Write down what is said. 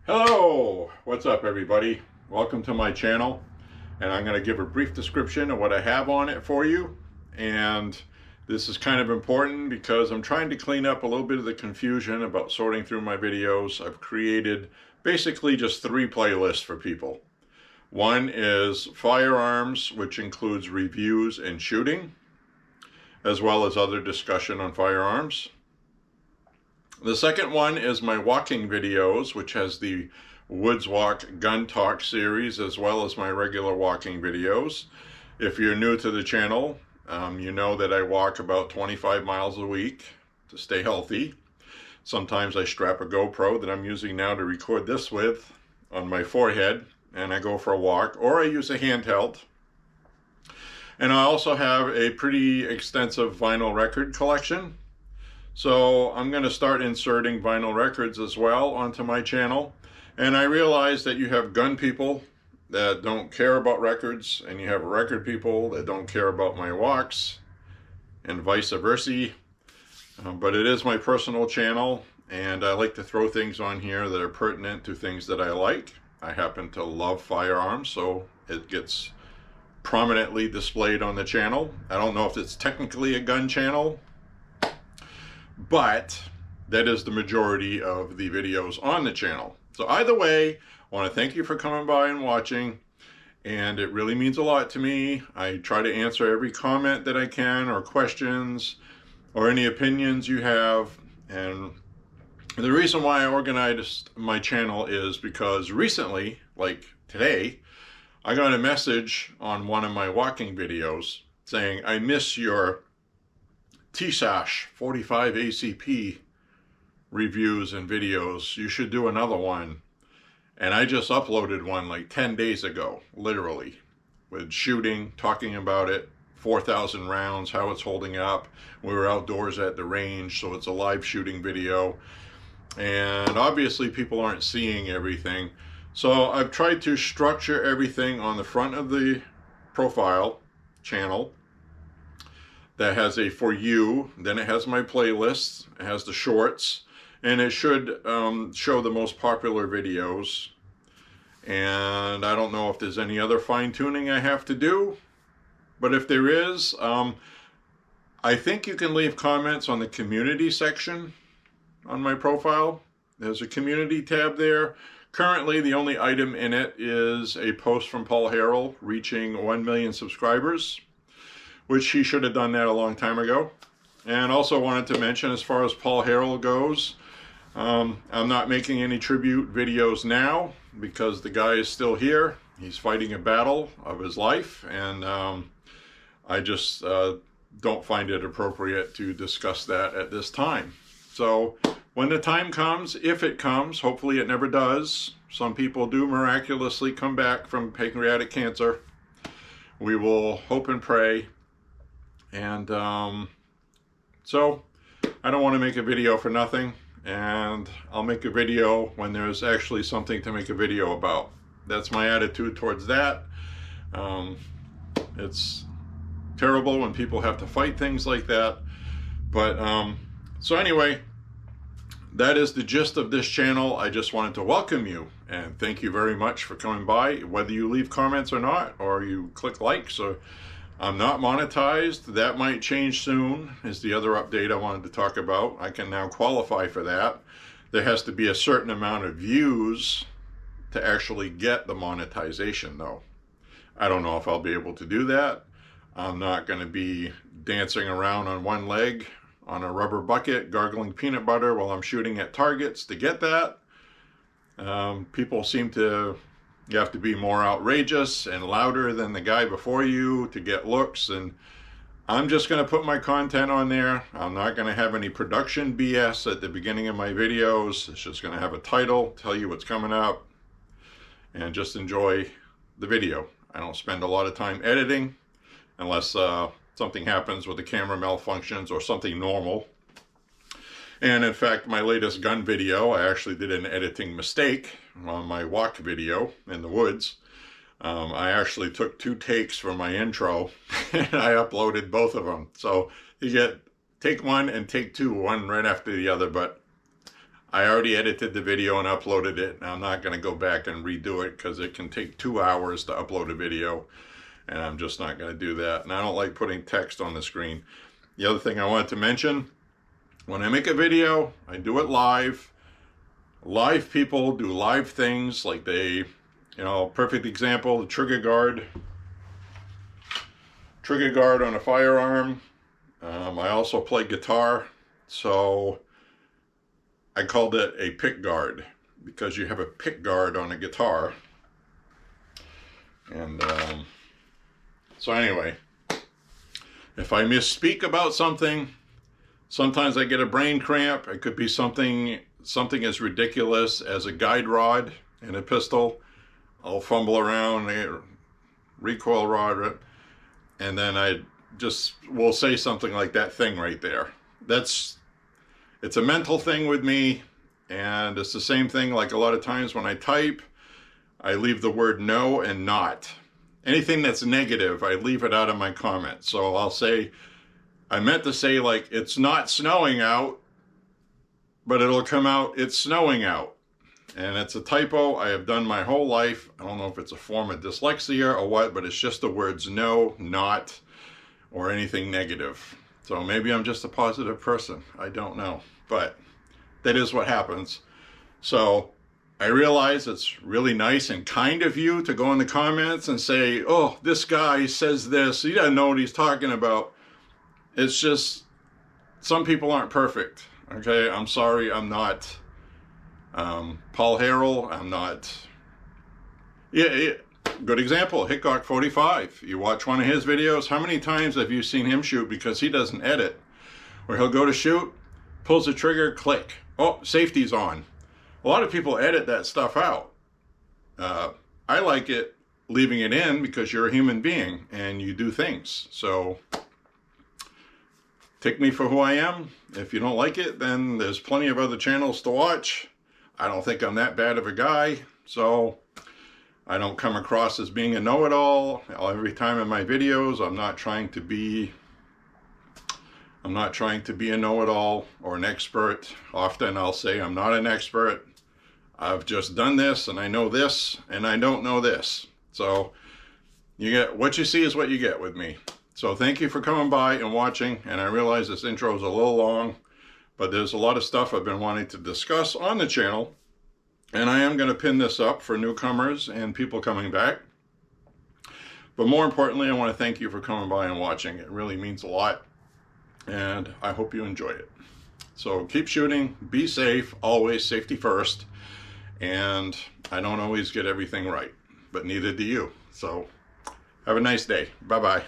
Hello, what's up everybody? Welcome to my channel, and I'm going to give a brief description of what I have on it for you. And this is kind of important because I'm trying to clean up a little bit of the confusion about sorting through my videos. I've created basically just 3 playlists for people. One is firearms, which includes reviews and shooting, as well as other discussion on firearms. The second one is my walking videos, which has the Woods Walk Gun Talk series, as well as my regular walking videos. If you're new to the channel, you know that I walk about 25 miles a week to stay healthy. Sometimes I strap a GoPro that I'm using now to record this with on my forehead, and I go for a walk, or I use a handheld. And I also have a pretty extensive vinyl record collection. So I'm going to start inserting vinyl records as well onto my channel. And I realize that you have gun people that don't care about records, and you have record people that don't care about my walks, and vice versa. But it is my personal channel, and I like to throw things on here that are pertinent to things that I like. I happen to love firearms, so it gets prominently displayed on the channel. I don't know if it's technically a gun channel, but that is the majority of the videos on the channel. So either way, I want to thank you for coming by and watching, and it really means a lot to me. I try to answer every comment that I can, or questions, or any opinions you have. And the reason why I organized my channel is because recently, like today, I got a message on one of my walking videos saying, "I miss your TSASH 45 ACP reviews and videos. You should do another one." And I just uploaded one like 10 days ago, literally, with shooting, talking about it, 4,000 rounds, how it's holding up. We were outdoors at the range, so it's a live shooting video. And obviously people aren't seeing everything. So I've tried to structure everything on the front of the profile channel. That has a for you, then it has my playlists, it has the shorts, and it should show the most popular videos. And I don't know if there's any other fine tuning I have to do, but if there is, I think you can leave comments on the community section on my profile. There's a community tab there. Currently, the only item in it is a post from Paul Harrell reaching 1 million subscribers, which he should have done that a long time ago. And also wanted to mention, as far as Paul Harrell goes, I'm not making any tribute videos now because the guy is still here. He's fighting a battle of his life, and I just don't find it appropriate to discuss that at this time. So when the time comes, if it comes, hopefully it never does, some people do miraculously come back from pancreatic cancer. We will hope and pray. And so I don't want to make a video for nothing, and I'll make a video when there's actually something to make a video about. That's my attitude towards that. It's terrible when people have to fight things like that. But so anyway, that is the gist of this channel. I just wanted to welcome you and thank you very much for coming by, whether you leave comments or not, or you click likes. Or I'm not monetized. That might change soon, is the other update I wanted to talk about. I can now qualify for that. There has to be a certain amount of views to actually get the monetization, though. I don't know if I'll be able to do that. I'm not going to be dancing around on one leg on a rubber bucket, gargling peanut butter while I'm shooting at targets to get that. People seem to... You have to be more outrageous and louder than the guy before you to get looks, and I'm just going to put my content on there. I'm not going to have any production BS at the beginning of my videos. It's just going to have a title, tell you what's coming up, and just enjoy the video. I don't spend a lot of time editing unless something happens with the camera malfunctions or something normal. And in fact, my latest gun video, I actually did an editing mistake on my walk video in the woods. I actually took 2 takes for my intro and I uploaded both of them. So you get take 1 and take 2, one right after the other, but I already edited the video and uploaded it. I'm not going to go back and redo it because it can take 2 hours to upload a video, and I'm just not going to do that. And I don't like putting text on the screen. The other thing I wanted to mention, when I make a video, I do it live. Live people do live things, like they, perfect example, the trigger guard on a firearm. I also play guitar, so I called it a pick guard because you have a pick guard on a guitar. And so anyway, if I misspeak about something, sometimes I get a brain cramp. It could be something as ridiculous as a guide rod and a pistol. I'll fumble around, a recoil rod, and then I just will say something like that thing right there. It's a mental thing with me, and it's the same thing like a lot of times when I type, I leave the word no and not. Anything that's negative, I leave it out of my comments. So I'll say, I meant to say like, it's not snowing out, but it'll come out, it's snowing out. And it's a typo I have done my whole life. I don't know if it's a form of dyslexia or what, but it's just the words no, not, or anything negative. So maybe I'm just a positive person. I don't know. But that is what happens. So I realize it's really nice and kind of you to go in the comments and say, oh, this guy says this. He doesn't know what he's talking about. It's just, some people aren't perfect. Okay, I'm sorry, I'm not Paul Harrell. I'm not. Yeah, good example, Hickok 45. You watch one of his videos, how many times have you seen him shoot because he doesn't edit? Where he'll go to shoot, pulls the trigger, click. Oh, safety's on. A lot of people edit that stuff out. I like it leaving it in because you're a human being and you do things. So take me for who I am. If you don't like it, then there's plenty of other channels to watch. I don't think I'm that bad of a guy, so I don't come across as being a know-it-all. Every time in my videos, I'm not trying to be a know-it-all or an expert. Often I'll say I'm not an expert. I've just done this and I know this and I don't know this. So you get what you see is what you get with me. So thank you for coming by and watching. And I realize this intro is a little long, but there's a lot of stuff I've been wanting to discuss on the channel. And I am going to pin this up for newcomers and people coming back. But more importantly, I want to thank you for coming by and watching. It really means a lot. And I hope you enjoyed it. So keep shooting, be safe, always safety first. And I don't always get everything right, but neither do you. So have a nice day. Bye-bye.